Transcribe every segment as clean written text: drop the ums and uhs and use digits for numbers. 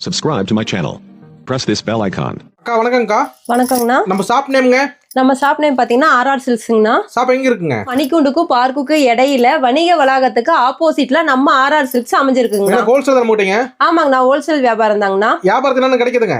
Subscribe to my channel. Press this bell icon. அக்கா வணக்கம்க்கா. வணக்கங்கண்ணா. நம்ம ஷாப் நேம்ங்க? நம்ம ஷாப் நேம் பாத்தீங்கன்னா RR சில்க்ஸ்ங்கண்ணா. ஷாப் எங்க இருக்குங்க? மணிக்கூண்டுக்கும் பார்க்குக்கு இடையில வணிக வளாகத்துக்கு ஆப்போசிட்ல நம்ம RR சில்க்ஸ் அமைஞ்சிருக்குங்க. ஹோல்சேல் தர மாட்டீங்க? ஆமாங்கண்ணா, ஹோல்சேல் வியாபாரம் தாங்கண்ணா. வியாபாரத்துல என்ன கிடைக்குதுங்க?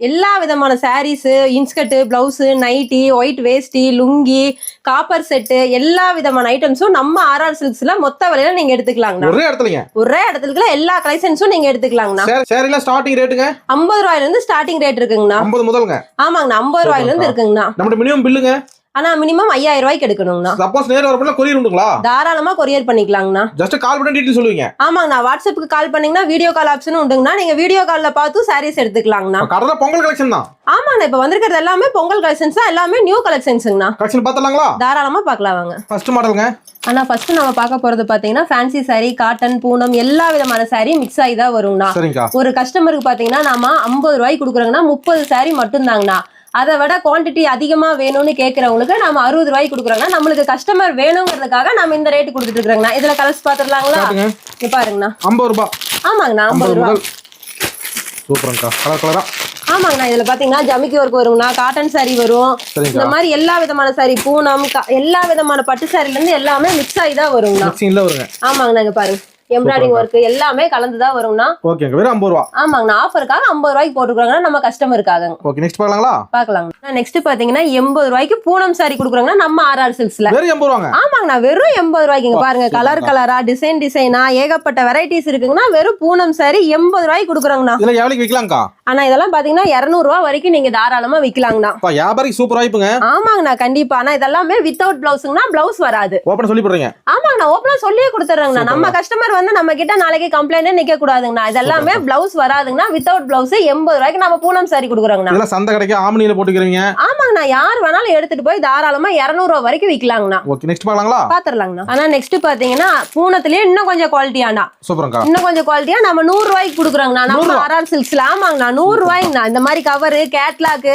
எல்லா விதமான saris, inskirt, blouse, nighty, white veshti, lungi, copper set, எல்லா விதமான ஐட்டம்ஸும் நம்ம RR சில்க்ஸ்ல மொத்த விலையில நீங்க எடுத்துக்கலாங்கண்ணா. ஒரே இடத்துலங்க? ஒரே இடத்துல எல்லா கலெக்ஷன்ஸும் நீங்க எடுத்துக்கலாங்கண்ணா. சாரில ஸ்டார்டிங் ரேட்டுங்க? 50 ரூபாயில இருந்து ஸ்டார்டிங் ரேட் இருக்குங்கண்ணா. 50 முதல்ங்க? ஆமாங்கண்ணா, 50 ரூபாயில இருந்து இருக்குங்கண்ணா. நம்ம மினிமம் பில்லுங்க? ஆனா மினிமம் 5000 ரூபாய்க்கு எடுக்கணுங்கண்ணா. சப்போஸ் நேரா வரப்பல கொரியர் உண்டுங்களா? தாராளமா கொரியர் பண்ணிக்கலாங்கண்ணா. ஜஸ்ட் கால் பண்ணி டீடைல் சொல்லுவீங்க? ஆமாங்கண்ணா, வாட்ஸ்அப்புக்கு கால் பண்ணீங்கன்னா வீடியோ கால் ஆப்ஷனும் உண்டுங்கண்ணா. நீங்க வீடியோ கால்ல பார்த்து சாரீஸ் எடுத்துக்கலாங்கண்ணா. கடல பொங்கல் கலெக்ஷன் தான்? ஆமாங்கண்ணா, இப்ப வந்திருக்கிறது எல்லாமே பொங்கல் கலெக்ஷன்ஸ் தான், எல்லாமே நியூ கலெக்ஷன்ஸ்ங்கண்ணா. கலெக்ஷன் பார்த்தலாங்களா? தாராளமா பார்க்கலாம் வாங்க. ஃபர்ஸ்ட் மாடல்ங்க? ஆனா ஃபர்ஸ்ட் நம்ம பார்க்க போறது பாத்தீங்கன்னா ஃபேன்சி சாரி, காட்டன், பூனம் எல்லா விதமான சாரி மிக்ஸ் ஆகி தான் வருங்கண்ணா. சரிங்கக்கா. ஒரு கஸ்டமருக்கு பாத்தீங்கன்னா நாம 50 ரூபாய்க்கு கொடுக்குறோங்கன்னா 30 சாரி மட்டும் தாங்கண்ணா. அதை விட குவான்டிட்டி அதிகமா வேணும்னு கேட்கறவங்களுக்கு நம்ம 60 ரூபாய்க்கு கொடுக்குறோங்கன்னா நம்மளுக்கு கஸ்டமர் வேணுங்கிறதுக்காக நம்ம இந்த ரேட் கொடுத்துட்டு இருக்கோங்கண்ணா. இதுல கலர்ஸ் பாத்துடலாங்களா? இங்க பாருங்கண்ணா. 50 ரூபாய்? ஆமாங்கண்ணா, 50 ரூபாய். சூப்பர்ங்கக்கா. கலர் கலரா? ஆமாங்கண்ணா, இதுல பாத்தீங்கன்னா ஜமிக்கி ஒர்க் வருங்கண்ணா, காட்டன் சாரி வரும், இந்த மாதிரி எல்லா விதமான சாரி, பூனம், எல்லா விதமான பட்டு சாரில இருந்து எல்லாமே மிக்ஸ் ஆகி தான் வருங்கண்ணா. ஆமாங்கண்ணா, இங்க பாருங்க எம்ப்ராய்டிங் ஒர்க் எல்லாமே கலந்துதான் வரும்னா. ஓகேங்க. வெறும் 50 ரூபாய்? ஆமாங்கண்ணா, ஆஃபருக்காக 50 ரூபாய்க்கு போட்டுருக்காங்க நம்ம கஸ்டமருக்காக. Okay, next பார்க்கலாங்களா? பார்க்கலாங்க. நெக்ஸ்ட் பாத்தீங்கன்னா 80 ரூபாய்க்கு பூனம் சாரி கொடுக்குறாங்கன்னா நம்ம RR சில்க்ஸ்ல. வெறும் 80 ரூபாங்க? ஆமாங்கண்ணா, வெறும் 80 ரூபாய்க்கு. இங்க பாருங்க, கலர் கலரா, டிசைன் டிசைனா ஏகப்பட்ட வெரைட்டிஸ் இருக்குங்கன்னா வெறும் பூனம் சாரி 80 ரூபாய்க்கு கொடுக்குறாங்கண்ணா. இதெல்லாம் எவ்வளவுக்கு விக்கலாம்க்கா? ஆனா இதெல்லாம் பாத்தீங்கன்னா 200 ரூபாய் வரைக்கும் நீங்க தாராளமா விக்கலாங்கண்ணா. வியாபாரிக்கு சூப்பர் வாய்ப்புங்க. ஆமாங்கண்ணா, கண்டிப்பா. ஆனா இதெல்லாமே வித்தவுட் பிளவுஸ்னா பிளவுஸ் வராது. ஓபன் சொல்லி போடுறீங்க? ஆமாங்கண்ணா, ஓபனா சொல்லியே கொடுத்துறாங்கண்ணா. நம்ம கஸ்டமர் வந்து நம்ம கிட்ட நாளைக்கு கம்ப்ளைண்ட் நிக்க கூடாதுங்கண்ணா. இதெல்லாமே பிளவுஸ் வராதுங்கண்ணா. வித்தவுட் பிளவுஸ் 80 ரூபாய்க்கு நம்ம பூனம் சாரி கொடுக்குறாங்கண்ணா. இதெல்லாம் சந்தை கடைக்கு ஆம்னியில போட்டுக்கிறீங்க? ஆமாங்கண்ணா, யார் வேணாலும் எடுத்துட்டு போய் தாராளமா 200 ரூபாய் வரைக்கும் விக்கலாங்கண்ணா. ஓகே, நெக்ஸ்ட் பார்க்கலாங்களா? பாத்துறலாங்கண்ணா. ஆனா நெக்ஸ்ட் பாத்தீங்கன்னா பூனத்திலேயே இன்னும் கொஞ்சம் குவாலிட்டியானா, சூப்பர்ங்கா, இன்னும் கொஞ்சம் குவாலிட்டியா நம்ம 100 ரூபாய்க்கு கொடுக்குறாங்கண்ணா. நம்ம RR சில்க்ஸ்ல. ஆமாங்கண்ணா, 100 ரூபாய்ங்கண்ணா. இந்த மாதிரி கவர், கேட்லாக்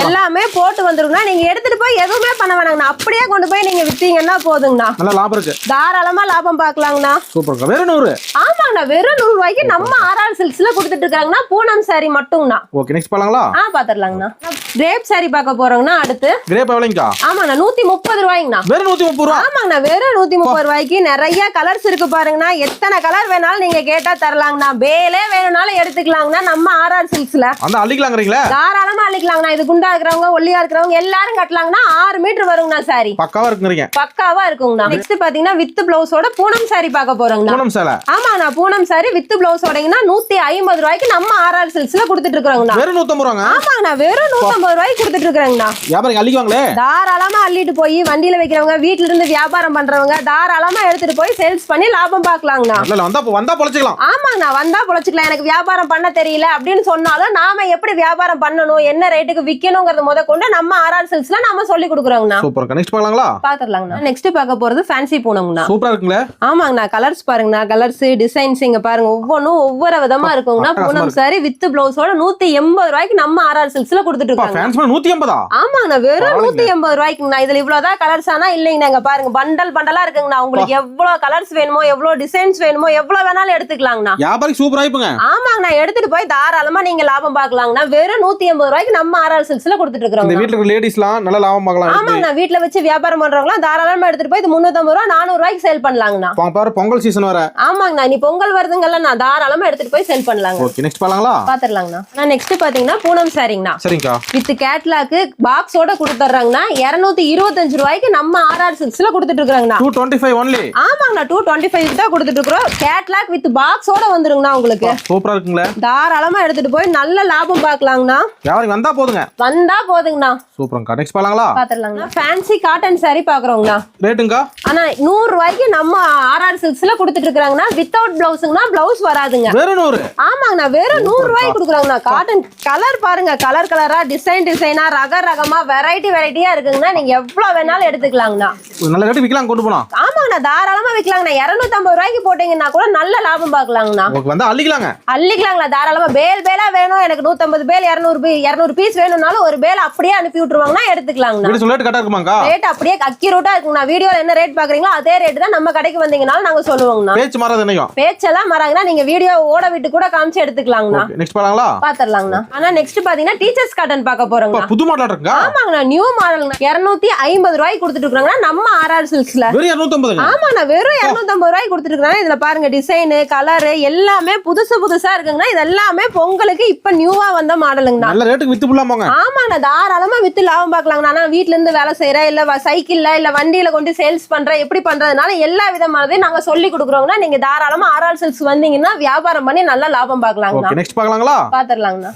எல்லாமே போட்டு வந்துருங்கண்ணா. நீங்க எடுத்துட்டு போய் எதுவுமே பண்ண வேணாங்கண்ணா. அப்படியே கொண்டு போய் நீங்க வித்தீங்கன்னா போதுங்கண்ணா. நல்ல லாபம் இருக்கு. தாராளமா லாபம் பார்க்கலாங்கண்ணா. சூப்பர்ங்கா. வெறும் 100? ஆமாங்கண்ணா, வெறும் 100 ரூபாய்க்கு நம்ம RR சில்க்ஸ்ல கொடுத்துட்டு இருக்காங்கண்ணா. பூனம் சாரி மட்டும்ண்ணா. ஓகே, நெக்ஸ்ட் பார்க்கலாங்களா? பாத்துறலாங்கண்ணா. கிரேப் சாரி பார்க்க போறோங்கண்ணா. அடுத்து கிரேப் எவ்வளவுங்கா? ஆமாங்கண்ணா, 130 ரூபாய்ங்கண்ணா. வெறும் 130 ரூபாய்? ஆமாங்கண்ணா, வெறும் 130 ரூபாய்க்கு நிறைய கலர்ஸ் இருக்கு பாருங்கண்ணா. எத்தனை கலர் வேணாலும் நீங்க கேட்டா தரலாங்கண்ணா. பேலே வேணும்னாலும் எடுத்துக்கலாங்கண்ணா நம்ம RR சில்க்ஸ்ல. அந்த அள்ளிக்கலாங்கறீங்களா? தாராளமா அள்ளிக்கலாங்கண்ணா. இது குண்டா இருக்கிறவங்க, ஒல்லியா இருக்கிறவங்க எல்லாரும் கட்டலாங்கண்ணா. 6 மீட்டர் வருங்கண்ணா சாரி. பக்காவா இருக்குங்கறீங்க? பக்காவா இருக்குங்கண்ணா. நெக்ஸ்ட் பாத்தீங்கன்னா வித் பிளவுஸோட பூனம் சாரி பார்க்க போறோங்கண்ணா. பூனம் சாரி? ஆமாண்ணா, பூனம் சாரி வித் பிளவுஸோடங்கண்ணா 150 ரூபாய்க்கு நம்ம RR சில்க்ஸ்ல கொடுத்துட்டு இருக்கோங்கண்ணா. வெறும் 150 ரூபாங்க? ஆமாங்கண்ணா, வெறும் 150 ரூபாய்க்கு கொடுத்துட்டு இருக்கோங்கண்ணா. வியாபாரம் அள்ளிக்குவாங்களே? தாராளமா அள்ளிட்டு போய் வண்டியில வைக்கிறவங்க, வீட்ல இருந்து வியாபாரம் பண்றவங்க தாராளமா எடுத்துட்டு போய் சேல்ஸ் பண்ணி லாபம் பார்க்கலாங்கண்ணா. இல்ல வந்தா பொழைச்சிக்கலாம். ஆமாங்கண்ணா, வந்தா பொழைச்சிக்கலாம். எனக்கு வியாபாரம் பண்ண தெரியல அப்படின்னு சொன்னாலும் நாம எப்படி வியாபாரம் பண்ணணும், என்ன ரேட்டுக்கு விக்கணும்ங்கறது முத கொண்டு நம்ம RR சில்க்ஸ்ல நாம சொல்லி கொடுக்குறோங்கண்ணா. சூப்பர். நெக்ஸ்ட் பார்க்கலாங்களா? பாத்துறலாங்கண்ணா. நெக்ஸ்ட் பார்க்க போறது ஃபேன்சி பூனம்ங்கண்ணா. சூப்பரா இருக்குங்களே? ஆமாங்கண்ணா, கலர்ஸ் பாருங்கண்ணா. கலர்ஸ், டிசைன்ஸ் இங்க பாருங்க, ஒவ்வொன்றும் ஒவ்வொரு விதமா இருக்குங்கண்ணா. பூனம் சாரி வித் பிளவுஸோட 180 ரூபாய்க்கு நம்ம RR சில்க்ஸ்ல கொடுத்துட்டு இருக்காங்க. 180? ஆமாங்கண்ணா, வெறும் 180 ரூபாய்க்குங்கண்ணா. இதுல இவ்வளவுதான் கலர்ஸ் ஆனா இல்லைங்கண்ணா. இங்க பாருங்க, பண்டல் பண்டலா இருக்குங்கண்ணா. உங்களுக்கு எவ்வளவு கலர்ஸ் வேணுமோ, எவ்வளவு டிசைன்ஸ் வேணுமோ, எவ்வளவு வேணாலும் எடுத்துக்கலாங்கண்ணா. வியாபாரி சூப்பரா இருக்குங்க. ஆமாங்கண்ணா, எடுத்துட்டு போய் தாராளமா நீங்க லாபம் பார்க்கலாங்கண்ணா. வெறும் 180 ரூபாய்க்கு நம்ம RR சில்க்ஸ்ல கொடுத்துட்டு இருக்கோம். இந்த வீட்ல இருக்க லேடிஸ்லாம் நல்ல லாபம் பார்க்கலாம். ஆமாங்கண்ணா, வீட்ல வச்சு வியாபாரம் பண்றவங்க தாராளமா எடுத்துட்டு போய் 350 ரூபாய் 400 ரூபாய்க்கு சேல் பண்ணலாங்கண்ணா. பாரு, பொங்கல் சீசன் வர. ஆமாங்கண்ணா, நீ பொங்கல் வருதுங்கல்ல, நான் தாராளமா எடுத்துட்டு போய் சேல் பண்ணலாங்க. ஓகே, நெக்ஸ்ட் பார்க்கலாங்களா? பாத்துறலாங்கண்ணா. நெக்ஸ்ட் பாத்தீங்கன்னா பூனம் சாரிங்கண்ணா. சரிங்கா. வித் கேட்லாக் பாக்ஸோட கொடுத்துறாங்கண்ணா. 225 ரூபாய்க்கு நம்ம RR சில்க்ஸ்ல கொடுத்துட்டு இருக்காங்கண்ணா. 225 ஒன்லி? ஆமாங்கண்ணா, 225 தான் கொடுத்துட்டு இருக்கோம். கேட்லாக் வித் பாக்ஸோட வந்துருங்கண்ணா. உங்களுக்கு சூப்பரா இருக்குங்களே? தாராளமா எடுத்துட்டு போய் நல்ல லாபம் பார்க்கலாங்கண்ணா. வியாபாரம் வந்தா போதுங்க. வந்தா போதுங்கண்ணா. சூப்பர்ங்கா. நெக்ஸ்ட் பார்க்கலாங்களா? பாத்துறலாங்கண்ணா. ஃபேன்சி காட்டன் சாரி பாக்குறோங்கண்ணா. ரேட்டுங்கா? ஆனா 100 ரூபாய்க்கு நம்ம RR சில்க்ஸ்ல கொடுத்துட்டு இருக்காங்கண்ணா. வித்தவுட் பிளவுஸ்ங்கண்ணா. பிளவுஸ் வராதுங்க. வெறும் 100? ஆமாங்கண்ணா, வெறும் 100 ரூபாய்க்கு கொடுக்குறாங்கண்ணா. காட்டன் கலர் பாருங்க, கலர் கலரா, டிசைன் டிசைனா, ரகமா, வெரைட்டியா இருக்குங்கண்ணா. நீங்க எவ்வளவு வேணாலும் எடுத்துக்கலாங்கண்ணா. நல்ல ரேட்டு விக்கலாம் கொண்டு போனா? ஆமாங்கண்ணா, தாராளமா விக்கலாங்கண்ணா. 250 ரூபாய்க்கு போட்டீங்கன்னா கூட நல்ல லாபம் பார்க்கலாங்கண்ணா. வந்து அள்ளிக்கலாங்களா? தாராளமா. பேலா வேணும் எனக்கு 150 பேல் 200 பீஸ் வேணும்னாலும் ஒரு பேல் அப்படியே அனுப்பி விட்டுருவாங்கண்ணா. எடுத்துக்கலாங்கண்ணா. ரேட் கரெக்டா இருக்குமாங்கா? ரேட் அப்படியே அக்யூரேட்டா இருக்குங்கண்ணா. வீடியோல என்ன ரேட் பாக்குறீங்களோ அதே ரேட் தான் நம்ம கடைக்கு வந்தீங்கனாலும் நாங்க சொல்லுவோங்கண்ணா. பேச்சு மாறாது என்னைக்கும். பேச்செல்லாம் மாறாங்கன்னா நீங்க வீடியோ ஓட விட்டு கூட காமிச்சு எடுத்துக்கலாங்கண்ணா. நெக்ஸ்ட் பாலாங்களா? பாத்துடலாங்கண்ணா. ஆனா நெக்ஸ்ட் பாத்தீங்கன்னா டீச்சர்ஸ் காட்டன் பார்க்க போறோங்க. புது மாடல் இருக்குங்க. ஆமாங்கண்ணா, நியூ மாடல்ங்க. 250 ரூபாய்க்கு கொடுத்துட்டு இருக்காங்க நம்ம ஆர்ஆர் சில்க்ஸ்ல. வெறும் 250. ஆமாண்ணா, வெறும் 250 ரூபாய்க்கு கொடுத்துட்டு இருக்காங்க. இதுல பாருங்க டிசைன், கலர் எல்லாமே புதுசா இருக்குங்கண்ணா. இது எல்லாமே பொங்கலுக்கு இப்ப நியூவா வந்த மாடலுங்கண்ணா. நல்ல ரேட்டுக்கு வித்து போலாமாங்க? ஆமாண்ணா, தாராளமா வித்து லாபம் பார்க்கலாங்கண்ணா. ஆனா வீட்ல இருந்து வேலை செய்யற இல்ல சைக்கிள்ல இல்ல வண்டியில கொண்டு சேல்ஸ் பண்ற எப்படி பண்றதுனால எல்லா விதமானதையும் நாங்க சொல்லி கொடுக்குறோம்னா நீங்க தாராளமா ஆர்ஆர் சில்க்ஸ் வந்தீங்கன்னா வியாபாரம் பண்ணி நல்லா லாபம் பார்க்கலாங்கண்ணா. நெக்ஸ்ட் பார்க்கலாங்களா? பாத்துடலாங்கண்ணா.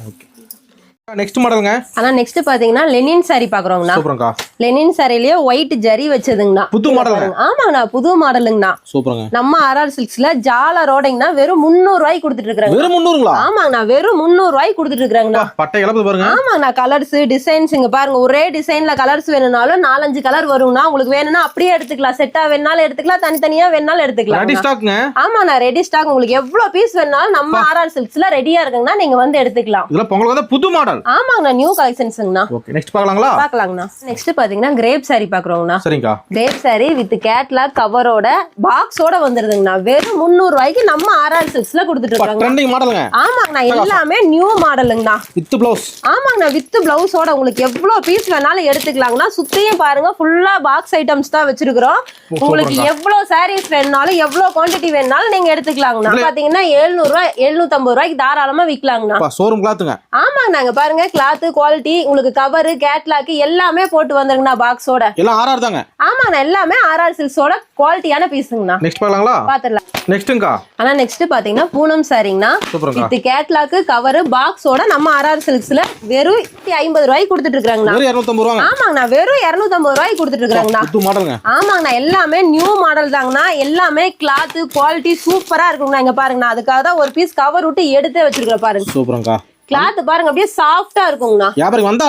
நெக்ஸ்ட் மாடலுங்க. ஆனா நெக்ஸ்ட் பாத்தீங்கன்னா லெனின் சாரி பாக்குறோங்கண்ணா. சூப்பர்ங்கா. லெனின் சாரிலயே ஒயிட் ஜரி வச்சதுங்கண்ணா. புது மாடலுங்க. ஆமாங்கண்ணா, புது மாடலுங்கண்ணா. சூப்பர்ங்க. நம்ம ஆர்ஆர் சில்க்ஸ்ல ஜாலரோடங்கண்ணா வெறும் 300 ரூபாய்க்கு கொடுத்துட்டு இருக்காங்க. வெறும் 300ங்களா? ஆமாங்கண்ணா, வெறும் 300 ரூபாய்க்கு கொடுத்துட்டு இருக்காங்கண்ணா. பட்டை இலப்பு பாருங்க. ஆமாங்கண்ணா, கலர்ஸ் டிசைன்ஸ் இங்க பாருங்க. ஒரே டிசைன்ல கலர்ஸ் வேணும்னாலும் 4-5 கலர் வருங்கண்ணா. உங்களுக்கு வேணும்னா அப்படியே எடுத்துக்கலாம். செட்டா வேணாலும் எடுத்துக்கலாம், தனித்தனியா வேணாலும் எடுத்துக்கலாம். ரெடி ஸ்டாக்ங்க. ஆமாண்ணா, ரெடி ஸ்டாக். உங்களுக்கு எவ்வளவு பீஸ் வேணாலும் நம்ம ஆர்ஆர் சில்க்ஸ்ல ரெடியா இருக்குங்கண்ணா. நீங்க வந்து எடுத்துக்கலாம். இதெல்லாம் பொங்கலுக்கு வந்து புது மாடல். ஆமாங்கண்ணா, நியூ கலெக்ஷன்ஸ்ங்கண்ணா. ஓகே, நெக்ஸ்ட் பார்க்கலாங்களா? பார்க்கலாங்கண்ணா. நெக்ஸ்ட் பாத்தீங்கன்னா கிரேப் சாரி பாக்குறோங்கண்ணா. சரிங்கா. கிரேப் சாரி வித் கேட்லாக் கவரோட பாக்ஸோட வந்துருதுங்கண்ணா. வெறும் 300 ரூபாய்க்கு நம்ம ஆர்ஆர் சில்க்ஸ்ல கொடுத்துட்டு இருக்காங்க. ட்ரெண்டிங் மாடலுங்க. ஆமாங்கண்ணா, எல்லாமே நியூ மாடலுங்கண்ணா. With blouse. ஆமாங்கண்ணா, வித் பிளவுஸோட உங்களுக்கு எவ்வளவு பீஸ் வேணாலும் எடுத்துக்கலாங்கண்ணா. சுத்தியும் பாருங்க, ஃபுல்லா பாக்ஸ் ஐட்டம்ஸ் தான் வச்சிருக்கிறோம். உங்களுக்கு எவ்வளவு சாரீஸ் வேணாலும் எவ்வளவு குவாண்டிட்டி வேணாலும் நீங்க எடுத்துக்கலாங்கண்ணா. பாத்தீங்கன்னா 700 ரூபாய் 750 ரூபாய்க்கு தாராளமா விக்கலாங்கண்ணா. ஷோரூம் கிளாத்துங்க. ஆமாங்கண்ணா, இங்க பாருங்க கிளாத் குவாலிட்டி உங்களுக்கு கவர் கேட்லாக் எல்லாமே போட்டு வந்துருங்கண்ணா பாக்ஸோட. எல்லாம் ஆர்ஆர் தாங்க. ஆமாண்ணா, எல்லாமே ஆர்ஆர் சில்க்ஸோட குவாலிட்டியான பீஸுங்கண்ணா. நெக்ஸ்ட் பார்க்கலாங்களா? பாத்துடலாம். நெக்ஸ்ட்ங்கா. ஆனா நெக்ஸ்ட் பாத்தீங்கன்னா பூனம் சாரிங்கண்ணா. வித் கேட்லாக் கவர் பாக்ஸோட நம்ம ஆர்ஆர் சில்க்ஸ்ல வெறும் 250 ரூபாய்க்கு கொடுத்துட்டு இருக்காங்கண்ணா. வெறும் 250 ரூபாங்க. ஆமாங்கண்ணா, வெறும் 250 ரூபாய்க்கு கொடுத்துட்டு இருக்காங்கண்ணா. புது மாடலுங்க. ஆமாங்கண்ணா, எல்லாமே நியூ மாடல் தாங்கண்ணா. எல்லாமே கிளாத் குவாலிட்டி சூப்பரா இருக்குங்கண்ணா. இங்க பாருங்கண்ணா, அதுக்காக தான் ஒரு பீஸ் கவர் விட்டு எடுத்து வச்சிருக்கேன் பாருங்க. சூப்பர்ங்கா. கிளாத் பாருங்க, அப்படியே சாஃப்டா இருக்குங்கண்ணா. வியாபாரி வந்தா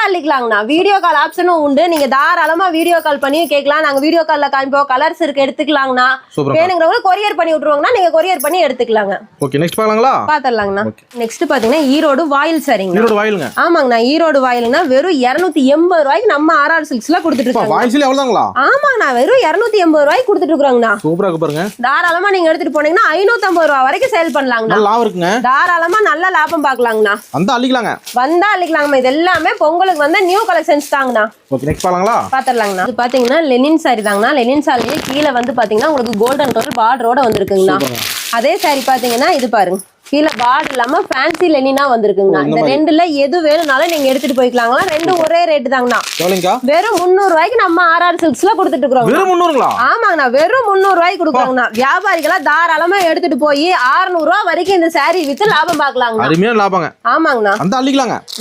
அள்ளிக்கலாங்கண்ணா. வீடியோ கால் ஆப்ஷனும் உண்டு. நீங்க தாராளமா வீடியோ கால் பண்ணி கேட்கலாம். நாங்க வீடியோ கால்ல காமிப்போம். கலர்ஸ் இருக்கு, எடுத்துக்கலாங்கண்ணா. வேணுங்கிறவங்க கொரியர் பண்ணி விட்டுருவாங்கண்ணா. நீங்க கொரியர் பண்ணி எடுத்துக்கலாங்க. ஓகே, நெக்ஸ்ட் பார்க்கலாங்களா? பாத்துடலாங்கண்ணா. நெக்ஸ்ட் பாத்தீங்கன்னா ஈரோடு வாயில் சாரிங்க. ஈரோடு வாயிலுங்க. ஆமாங்கண்ணா, ஈரோடு வாயிலுங்கண்ணா. வெறும் 280 ரூபாய்க்கு நம்ம ஆர்ஆர் சில்க்ஸ்ல கொடுத்துட்டு இருக்காங்க. வாயில் எவ்வளவுதாங்களா? ஆமாங்கண்ணா, வெறும் 280 ரூபாய்க்கு கொடுத்துட்டு இருக்காங்கண்ணா. சூப்பரா இருக்கு பாருங்க. தாராளமா நீங்க எடுத்துட்டு போனீங்கன்னா 550 ரூபாய் வரைக்கும் சேல் பண்ணலாங்கண்ணா. லாபம் இருக்குங்க. தாராளமா நல்ல லாபம் பார்க்கலாங்கண்ணா. வந்தா அள்ளிக்கலாங்க. இது எல்லாமே பொங்கலுக்கு வந்து நியூ கலெக்ஷன்ஸ் தாங்கண்ணா. ஓகே, நெக்ஸ்ட் பார்க்கலாங்களா? பாத்துடலாங்கண்ணா. இது பாத்தீங்கன்னா லெனின் சாரி தாங்கண்ணா. லெனின் சாரியே கீழே வந்து பாத்தீங்கன்னா உங்களுக்கு கோல்டன் கலர் பார்டரோட வந்திருக்குங்கண்ணா. அதே சாரி பாத்தீங்கன்னா இது பாருங்க, கீழே பார்டர் இல்லாம ஃபேன்சி லெனினா வந்திருக்குங்கண்ணா. இந்த ரெண்டுல எது வேணும்னாலும் நீங்க எடுத்துட்டு போய்க்கலாங்களா. ரெண்டும் ஒரே ரேட் தாங்கண்ணா. வெறும் 300 ரூபாய்க்கு நம்ம ஆர்ஆர் சில்க்ஸ்ல கொடுத்துட்டு இருக்கோம். வெறும் 300ங்களா? ஆமாங்கண்ணா, வெறும் 300 ரூபாய்க்கு கொடுக்குறாங்கண்ணா. வியாபாரிகளா தாராளமா எடுத்துட்டு போய் 600 ரூபாய் வரைக்கும் இந்த சாரி வித்து லாபம் பாக்கலாங்க. அருமையான லாபங்க. ஆமாங்கண்ணா,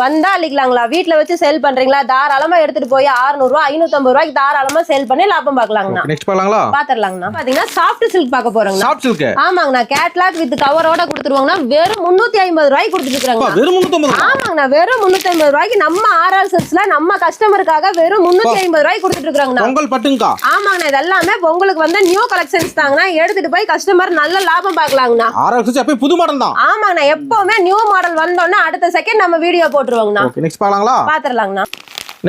வந்தா அள்ளிக்கலாங்களா. வீட்டுல வச்சு சேல் பண்றீங்களா, தாராளமா எடுத்துட்டு போய் 600 ரூபாய் 550 ரூபாய்க்கு தாராளமா சேல் பண்ணி லாபம் பாக்கலாங்கண்ணா. நெக்ஸ்ட் பார்க்கலாங்களா? பாத்துடலாங்கண்ணா. பாத்தீங்கன்னா சாஃப்ட் சில்க் பார்க்க போறோங்க. Soft silk. ஆமாங்கண்ணா, கேட்லாக் வித் கவரோட கொடுத்துருவாங்கண்ணா. வெறும் 350 ரூபாய்க்கு கொடுத்துட்டு இருக்காங்க. வெறும் 350. ஆமாங்கண்ணா, வெறும் 350 ரூபாய்க்கு நம்ம ஆர்ஆர் சில்க்ஸ்ல நம்ம கஸ்டமருக்காக வெறும் 350 ரூபாய்க்கு கொடுத்துட்டு இருக்காங்கண்ணா. பொங்கல் பட்டுங்கா. ஆமாங்கண்ணா, இது எல்லாமே பொங்கலுக்கு வந்து நியூ கலெக்ஷன்ஸ் தாங்கண்ணா. எடுத்துட்டு போய் கஸ்டமர் நல்ல லாபம் பார்க்கலாங்கண்ணா. ஆர்ஆர் சில்க்ஸ் எப்பவும் புது மாடல் தான். ஆமாங்கண்ணா, எப்பவுமே நியூ மாடல் வந்தோடனே அடுத்த செகண்ட் நம்ம வீடியோ போட்டுருவாங்கண்ணா. ஓகே, நெக்ஸ்ட் பார்க்கலாங்களா? பாத்துடலாங்கண்ணா.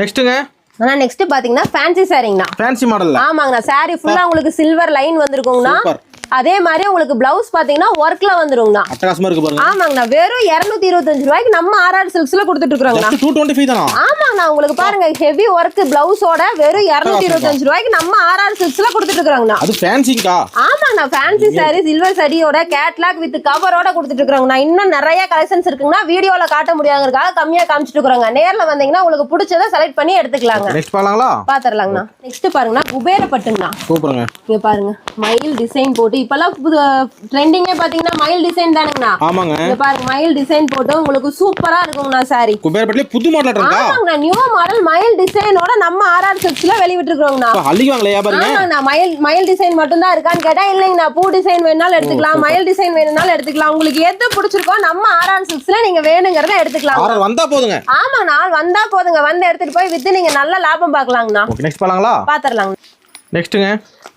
நெக்ஸ்ட்ங்க. ஆனா நெக்ஸ்ட் பாத்தீங்கன்னா ஃபேன்சி சாரிங்கண்ணா. ஃபேன்சி மாடல்ல. ஆமாங்கண்ணா, சாரி ஃபுல்லா உங்களுக்கு சில்வர் லைன் வந்திருக்குங்கண்ணா. அதே மாதிரி உங்களுக்கு பிளவுஸ் பாத்தீங்கன்னா ஒர்க்ல வந்துருங்கண்ணா. அட்டகாசமா இருக்கு பாருங்க. ஆமாங்கண்ணா, வெறும் 225 ரூபாய்க்கு நம்ம ஆர்ஆர் சில்க்ஸ்ல கொடுத்துட்டு இருக்கோங்கண்ணா. 225 தானா? ஆமாங்கண்ணா, உங்களுக்கு பாருங்க ஹெவி ஒர்க் பிளவுஸோட வெறும் 225 ரூபாய்க்கு நம்ம ஆர்ஆர் சில்க்ஸ்ல கொடுத்துட்டு இருக்கோங்கண்ணா. அது ஃபேன்சிங்கா? ஆமாங்கண்ணா, ஃபேன்சி சாரி சில்வர் சாரியோட கேட்லாக் வித் கவரோட கொடுத்துட்டு இருக்கோங்கண்ணா. இன்னும் நிறைய கலெக்ஷன்ஸ் இருக்குங்கண்ணா. வீடியோல காட்ட முடியாததுக்காக கம்மியா காமிச்சிட்டு இருக்கோங்க. நேர்ல வந்தீங்கன்னா உங்களுக்கு பிடிச்சதை செலக்ட் பண்ணி எடுத்துக்கலாங்க. நெக்ஸ்ட் பார்க்கலாங்களா? பாத்துறலாங்கண்ணா. நெக்ஸ்ட் பாருங்கண்ணா, குபேர பட்டுங்கண்ணா. சூப்பருங்க. இங்க பாருங்க, மயில் டிசைன் போட்டு இப்பெல்லாம் ட்ரெண்டிங்கே பாத்தீங்கன்னா மயில் டிசைன் தானுங்கண்ணா. ஆமாங்க, இங்க பாருங்க மயில் டிசைன் போட்டு உங்களுக்கு சூப்பரா இருக்குங்கண்ணா சாரி. குபேர பட்டுல புது மாடல் இருக்கா? ஆமாங்கண்ணா, நியூ மாடல் மயில் டிசைனோட நம்ம ஆர்ஆர் சில்க்ஸ்ல வெளியிட்டு இருக்கோங்கண்ணா. அள்ளிக்குவாங்களே வியாபாரிங்க. ஆமாங்கண்ணா, மயில் டிசைன் மட்டும் தான் இருக்கான்னு கேட்டா இல்லைங்கண்ணா, பூ டிசைன் வேணாலும் எடுத்துக்கலாம், மயில் டிசைன் வேணும்னாலும் எடுத்துக்கலாம். உங்களுக்கு எது பிடிச்சிருக்கோ நம்ம ஆர்ஆர் சில்க்ஸ்ல நீங்க வேணுங்கறத எடுத்துக்கலாம். ஆர்ஆர் வந்தா போதுங்க. ஆமாங்கண்ணா, வந்தா போதுங்க. வந்து எடுத்துட்டு போய் வித்து நீங்க நல்ல லாபம் பார்க்கலாங்கண்ணா. ஓகே, நெக்ஸ்ட் பார்க்கலாங்களா? பாத்துறலாங்க. நெக்ஸ்ட்ங்க.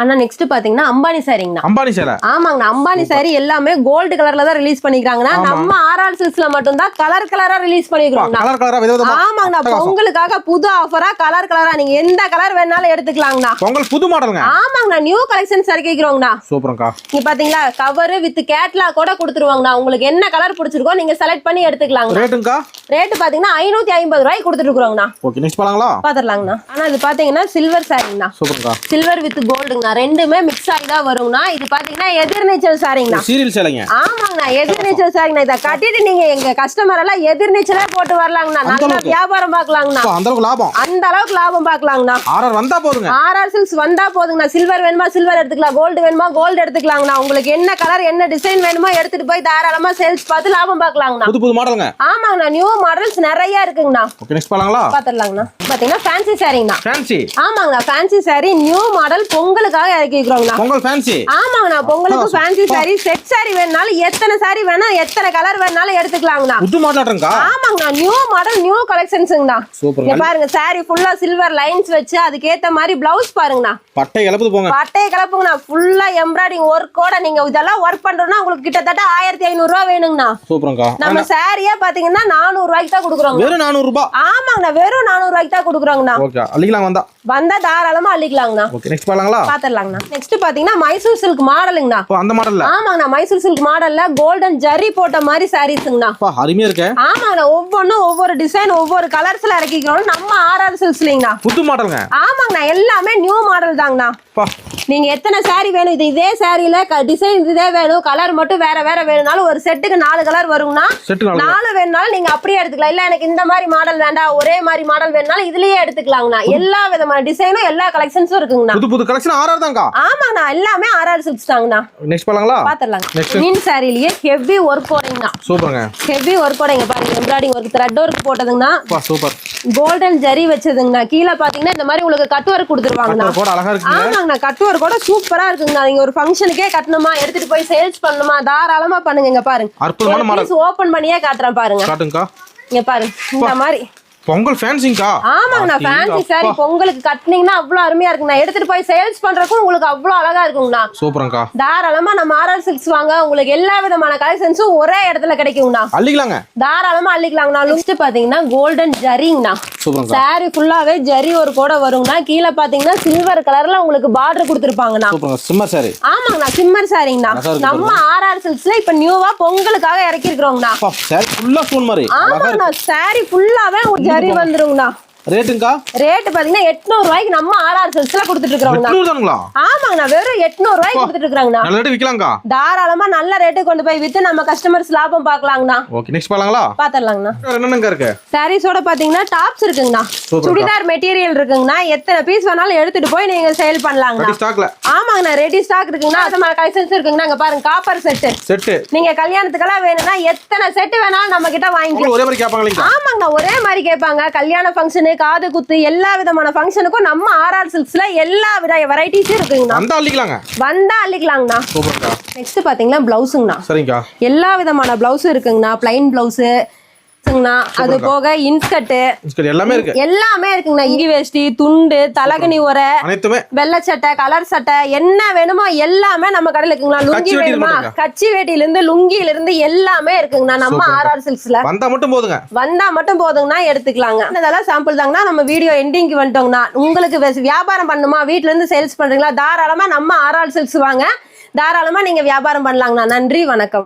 அண்ணா நெக்ஸ்ட் பாத்தீங்கன்னா அம்பானி சாரிங்கண்ணா. அம்பானி சேலை. ஆமாங்கண்ணா, அம்பானி சாரி எல்லாமே கோல்டு கலர்ல தான் ரிலீஸ் பண்ணிருக்காங்கண்ணா. நம்ம ஆர்ஆர் சில்க்ஸ்ல மட்டும் தான் கலர் கலரா ரிலீஸ் பண்ணிருக்கோம். கலர் கலரா விதவிதமா. ஆமாங்கண்ணா, பொங்கலுக்காக புது ஆஃபரா கலர் கலரா நீங்க எந்த கலர் வேணாலும் எடுத்துக்கலாங்கண்ணா. பொங்கல் புது மாடலுங்க. ஆமாங்கண்ணா, நியூ கலெக்ஷன்ஸ் இறக்கிக்கிறோங்கண்ணா. சூப்பர்க்கா. நீங்க பாத்தீங்களா கவர் வித் கேட்லாக் கூட கொடுத்துருவாங்கண்ணா. உங்களுக்கு என்ன கலர் பிடிச்சிருக்கோ நீங்க செலக்ட் பண்ணி எடுத்துக்கலாங்க. ரேட்டுங்கா? ரேட் பாத்தீங்கன்னா 550 ரூபாய்க்கு கொடுத்துட்டு இருக்கோங்கண்ணா. ஓகே, நெக்ஸ்ட் பாலாங்களா? பாத்துறலாங்கண்ணா. ஆனா இது பாத்தீங்கன்னா சில்வர் சாரிங்கண்ணா. சூப்பர்க்கா. சில்வர் வித் கோல்டுங்கண்ணா, ரெண்டுமே மிக்ஸ் ஆகி தான் வருங்கண்ணா. இது பாத்தீங்கன்னா எதிர்நீச்சல் சாரிங்கண்ணா. சீரியல் சேலைங்க. ஆமாங்கண்ணா, எதிர்நீச்சல் சாரிங்கண்ணா. இத கட்டிட்டு நீங்க எங்க கஸ்டமர் எல்லாம் எதிர்நீச்சலே போட்டு வரலாங்கண்ணா. நல்ல வியாபாரம் பார்க்கலாங்கண்ணா. அந்த அளவுக்கு லாபம். அந்த அளவுக்கு லாபம் பார்க்கலாங்கண்ணா. ஆர்ஆர் வந்தா போதுங்க. ஆர்ஆர் சில்க்ஸ் வந்தா போதுங்கண்ணா. சில்வர் வேணுமா சில்வர் எடுத்துக்கலாம், கோல்டு வேணுமா கோல்டு எடுத்துக்கலாங்கண்ணா. உங்களுக்கு என்ன கலர் என்ன டிசைன் வேணுமோ எடுத்துட்டு போய் தாராளமா சேல்ஸ் பார்த்து லாபம் பார்க்கலாங்கண்ணா. புது புது மாடலுங்க. ஆமாங்கண்ணா, நியூ மாடல்ஸ் நிறைய இருக்குங்கண்ணா. ஓகே, நெக்ஸ்ட் பாலாங்களா? பாத்துறலாங்கண்ணா. பாத்தீங்கன்னா ஃபேன்சி சாரிங்கண்ணா. ஃபேன்சி. ஆமாங்கண்ணா, ஃபேன்சி சாரி நியூ மாடல் பொங்கலுக்காக இறக்கிக்கிறோங்கண்ணா. பொங்கல் ஃபேன்சி. ஆமாங்கண்ணா, பொங்கலுக்கு ஃபேன்சி சாரி செட் சாரி வேணாலும் எத்தனை சாரி வேணா எத்தனை கலர் வேணாலும் எடுத்துக்கலாங்கண்ணா. புது மாடல்ங்கா. ஆமாங்கண்ணா, நியூ மாடல் நியூ கலெக்ஷன்ஸ்ங்கண்ணா. சூப்பர்ங்க. பாருங்க சாரி ஃபுல்லா சில்வர் லைன்ஸ் வச்சு அதுக்கு ஏத்த மாதிரி பிளவுஸ் பாருங்கண்ணா. பட்டை கலப்புது போங்க. பட்டை கலப்புங்கண்ணா. ஃபுல்லா எம்ப்ராய்டிங் ஒர்க்கோட நீங்க இதெல்லாம் ஒர்க் பண்றோம்னா உங்களுக்கு கிட்டத்தட்ட 1500 ரூபாய் வேணுங்கண்ணா. சூப்பர்ங்கா. நம்ம சாரியா பாத்தீங்கன்னா 400 ரூபாய்க்கு தான் கொடுக்குறோம். வெறும் 400 ரூபாய். ஆமாங்கண்ணா, வெறும் 400 ரூபாய்க்கு தான் கொடுக்குறோங்கண்ணா. ஓகே, அள்ளிக்கலாம் வந்தா தாராளமா அள்ளிக்கலாங்கண்ணா. ஓகே, நெக்ஸ்ட் பாலாங்களா? பாத்துறலாங்கண்ணா. நெக்ஸ்ட் பாத்தீங்கன்னா மைசூர் சில்க் மாடலுங்கண்ணா. அந்த மாடல்ல. ஆமாங்கண்ணா, மைசூர் சில்க் மாடல்ல கோல்டன் ஜரி போட்ட மாதிரி சாரீஸ்ங்கண்ணா. அருமையா இருக்கு. ஆமாங்கண்ணா, ஒவ்வொன்னும் ஒவ்வொரு டிசைன் ஒவ்வொரு கலர்ஸ்ல இறக்கிக்கிறோம் நம்ம ஆர்ஆர் சில்க்ஸ்லங்கண்ணா. புது மாடலுங்க. ஆமாங்கண்ணா, எல்லாமே நியூ மாடல் தாங்கண்ணா. நீங்க எத்தனை சாரி வேணும், இதே சாரியில டிசைன் இதே வேணும், கலர் மட்டும் வேற வேற வேணும்னாலும் ஒரு செட்டுக்கு 4 கலர் வருங்கண்ணா. 4 வேணும்னாலும் நீங்க அப்படியே எடுத்துக்கலாம். இல்ல எனக்கு இந்த மாதிரி மாடல் வேண்டாம் ஒரே மாதிரி மாடல் வேணும்னாலும் இதுலயே எடுத்துக்கலாங்கண்ணா. எல்லா விதமான டிசைனும் எல்லா கலெக்ஷன்ஸும் இருக்குங்கண்ணா. புது புது கலெக்ஷன் ஆர்ஆர் தாங்க. ஆமாங்கண்ணா, எல்லாமே ஆர்ஆர் சில்க்ஸ் தாங்கண்ணா. நெக்ஸ்ட் பாலாங்களா? பாத்துறலாங்க. மீன் சாரியிலேயே ஹெவி ஒர்க் போறீங்கண்ணா. சூப்பர்ங்க. ஹெவி ஒர்க் போறீங்க பாருங்க. எம்ப்ராய்டிங் ஒர்க், த்ரெட் ஒர்க் போட்டதுங்கண்ணா. சூப்பர். கோல்டன் ஜரி வச்சதுங்கண்ணா. கீழே பாத்தீங்கன்னா இந்த மாதிரி உங்களுக்கு கட் ஒர்க் கொடுத்துருவாங்கண்ணா. அழகா இருக்கு. ஆமாங்கண்ணா, கட் ஒர்க் கூட சூப்பரா இருக்குங்கண்ணா. நீங்க ஒரு ஃபங்க்ஷனுக்கே கட்டணுமா எடுத்துட்டு போய் சேல்ஸ் பண்ணணுமா தாராளமா பண்ணுங்க. இங்க பாருங்க, அற்புதமான மாடல். ஓபன் பண்ணியே காட்டுறேன் பாருங்க. காட்டுங்கக்கா. இங்க பாருங்க இந்த மாதிரி பொங்கல் ஃபேன்சிங்கா. ஆமாங்கண்ணா, ஃபேன்சி சாரி பொங்கலுக்கு கட்டினீங்கன்னா அவ்வளவு அருமையா இருக்குங்கண்ணா. எடுத்துட்டு போய் சேல்ஸ் பண்றதுக்கும் உங்களுக்கு அவ்வளவு அழகா இருக்குங்கண்ணா. சூப்பர்ங்கா. தாராளமா நம்ம ஆர்ஆர் சில்க்ஸ் வாங்க, உங்களுக்கு எல்லா விதமான கலெக்ஷன்ஸும் ஒரே இடத்துல கிடைக்குங்கண்ணா. அள்ளிக்கலாங்க. தாராளமா அள்ளிக்கலாங்கண்ணா. லிஸ்ட் பாத்தீங்கன்னா கோல்டன் ஜரிங்கண்ணா. சூப்பர்ங்க. சாரி ஃபுல்லாவே ஜரி ஒரு கூட வருங்கண்ணா. கீழே பாத்தீங்கன்னா சில்வர் கலர்ல உங்களுக்கு பார்டர் கொடுத்துருப்பாங்கண்ணா. சூப்பர்ங்க. சிம்மர் சாரி. ஆமாங்கண்ணா, சிம்மர் சாரிங்கண்ணா. நம்ம ஆர்ஆர் சில்க்ஸ்ல இப்ப நியூவா பொங்கலுக்காக இறக்கி இருக்கிறோங்கண்ணா. சாரி ஃபுல்லா ஸ்டோன் மாதிரி. ஆமாங்கண்ணா, சாரி ஃபுல்லாவே ஜரி வந்துருங்கண்ணா. ரேட்டுங்கா? ரேட் பாத்தீங்கன்னா 800 ரூபாய்க்கு நம்ம ஆர்ஆர் சில்க்ஸ்ல கொடுத்துட்டு இருக்கோம்ண்ணா. 800 தானுங்களா? ஆமாங்கண்ணா, வெறும் 800 ரூபாய்க்கு கொடுத்துட்டு இருக்கோம்ண்ணா. நல்ல ரேட் விக்கலாம்க்கா. தாராளமா நல்ல ரேட்டு கொண்டு போய் வித்து நம்ம கஸ்டமர்ஸ் லாபம் பார்க்கலாங்கண்ணா. ஓகே, நெக்ஸ்ட் பாலாங்களா? பாத்துறலாங்கண்ணா. என்னங்க இருக்கு? சாரீஸோட பாத்தீங்கன்னா டாப்ஸ் இருக்குங்கண்ணா. சுடிதார் மெட்டீரியல் இருக்குங்கண்ணா. எத்தனை பீஸ் வேணாலும் எடுத்துட்டு போய் நீங்க சேல் பண்ணலாங்கண்ணா. ஸ்டாக்ல. ஆமாங்கண்ணா, ரெடி ஸ்டாக் இருக்குங்கண்ணா. அதமான கலெக்ஷன்ஸ் இருக்குங்கண்ணா. இங்க பாருங்க, காப்பர் செட். நீங்க கல்யாணத்துக்கெல்லாம் வேணும்னா எத்தனை செட் வேணாலும் நம்ம கிட்ட வாங்கிக்கலாம். ஒரே மாதிரி கேட்பாங்க. ஆமாங்கண்ணா, ஒரே மாதிரி கேட்பாங்க. கல்யாண ஃபங்க்ஷனு, காது குத்து எல்லா விதமான ஃபங்க்ஷனுக்கும் நம்ம ஆர்ஆர் சில்க்ஸ்ல எல்லா வித வெரைட்டிஸும் இருக்குங்கண்ணா. வந்தா அள்ளிக்கலாங்கண்ணா. சூப்பர்க்கா. நெக்ஸ்ட் பாத்தீங்கன்னா பிளவுஸுங்கண்ணா. சரிங்கக்கா. எல்லா விதமான பிளவுஸும் இருக்குங்கண்ணா. பிளைன் பிளவுஸ், அது போக இன்ஸ்கர்ட் எல்லாமே இருக்கு. எல்லாமே இருக்குங்கண்ணா. இங்கி வேஷ்டி, துண்டு, தலகணி உரை, வெள்ளை சட்டை, கலர் சட்டை என்ன வேணுமோ எல்லாமே நம்ம கடையில இருக்குங்கண்ணா. லுங்கி வேணுமா, கச்சி வேட்டியில இருந்து லுங்கில இருந்து எல்லாமே இருக்குங்கண்ணா நம்ம ஆர்ஆர் சில்க்ஸ்ல. வந்தா மட்டும் போதுங்கண்ணா, எடுத்துக்கலாங்க. இதெல்லாம் சாம்பிள் தாங்கண்ணா. நம்ம வீடியோ எண்டிங்க்கு வந்துட்டோங்கண்ணா. உங்களுக்கு வியாபாரம் பண்ணுமா, வீட்டுல இருந்து சேல்ஸ் பண்றீங்களா, தாராளமா நம்ம ஆர்ஆர் சில்க்ஸ் வாங்க. தாராளமா நீங்க வியாபாரம் பண்ணலாங்கண்ணா. நன்றி, வணக்கம்.